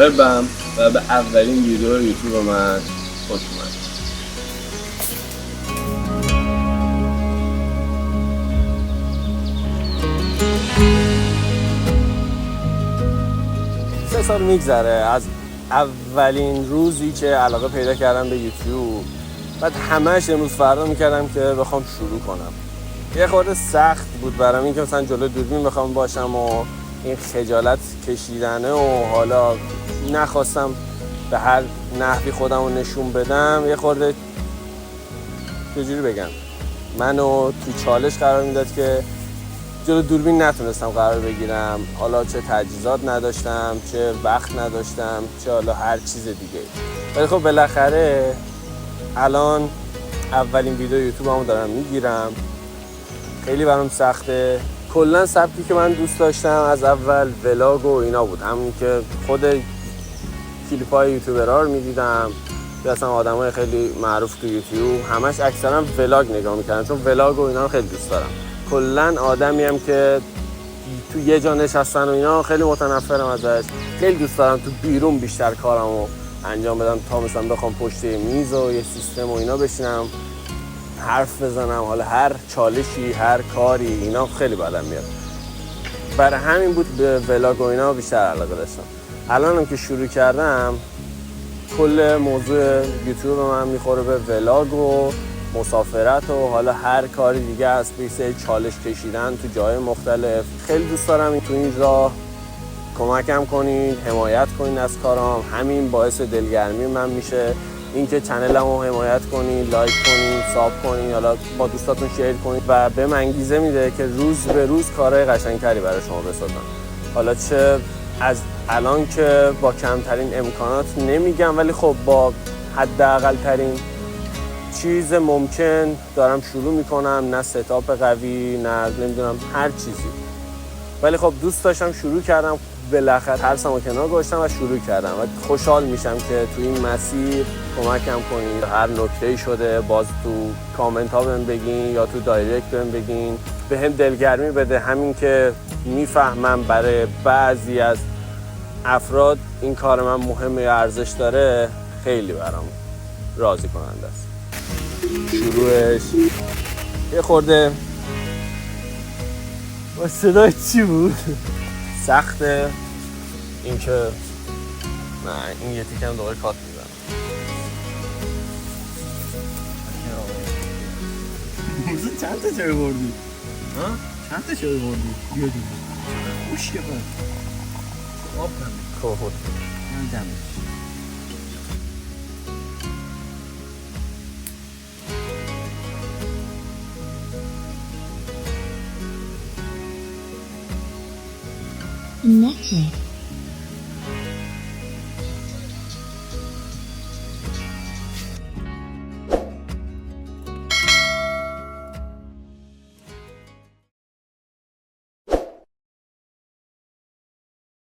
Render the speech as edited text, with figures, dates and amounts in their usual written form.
قلبم و به اولین ویدیو یوتیوب من خوش اومد. سه سال میگذره از اولین روزی که علاقه پیدا کردم به یوتیوب. بعد همش امروز فردا میکردم که بخوام شروع کنم. یه خورده سخت بود برام این که مثلا جلو دوربین بخوام باشم و این خجالت کشیدنه و حالا نخواستم به هر نحوی خودم رو نشون بدم. یه خورده چجوری بگم منو تو چالش قرار میداد که جلو دوربین نتونستم قرار بگیرم، حالا چه تجهیزات نداشتم، چه وقت نداشتم، چه حالا هر چیز دیگه. ولی خب بالاخره الان اولین ویدیو یوتیوبمو دارم میگیرم. خیلی برام سخته. کلا سبکی که من دوست داشتم از اول ولاگ و اینا بود، همون که خود کلیپ‌های یوتیوبرها رو می‌دیدم، مثلا آدمای خیلی معروف تو یوتیوب همش اکثرا ولاگ نگاه می‌کردن، چون ولاگ و اینا رو خیلی دوست دارم. کلا آدمیم که تو یه جا نشستن و اینا خیلی متنفرم ازش. خیلی دوست دارم تو بیرون بیشتر کارمو انجام بدم تا مثلا بخوام پشت میز و یه سیستم و اینا بشینم حرف بزنم، حالا هر چالشی هر کاری اینا خیلی بدم میاد. برای همین بود به ولاگ و اینا بیشتر علاقه داشتم. الانم که شروع کردم کل موضوع یوتیوب من میخوره به ولاگ و مسافرت و حالا هر کاری دیگه است، بیسه چالش کشیدن تو جای مختلف. خیلی دوست دارم تو این راه کمکم کنین، حمایت کنین از کارام. همین باعث دلگرمی من میشه، اینکه چنلمو حمایت کنین، لایک کنین، ساب کنین، حالا با دوستاتون شیر کنین و به من انگیزه میده که روز به روز کارهای قشنگتری برای شما بسازم. حالا چه از الان که با کمترین امکانات نمیگم، ولی خب با حداقل ترین چیز ممکن دارم شروع میکنم، نه ستاپ قوی نه نمیدونم هر چیزی، ولی خب دوست داشتم شروع کردم. بالاخره ترسمو کنار گذاشتم و شروع کردم و خوشحال میشم که تو این مسیر کمکم کنین. هر نکته‌ای شده باز تو کامنت ها بهم بگین یا تو دایرکت بهم بگین، بهم دلگرمی بده. همین که میفهمم برای بعضی از افراد این کار من مهمه یا ارزش داره، خیلی برام راضی کننده است. شروعش یه خورده با صدای چی بود؟ سخته اینکه نه این یه تیکم دوباره کات میزنم. موزه چند تا چای بردی؟ ها؟ چند تا چای بردی؟ یه دونه خوش که بر آب کنم کوهود من دمش Next.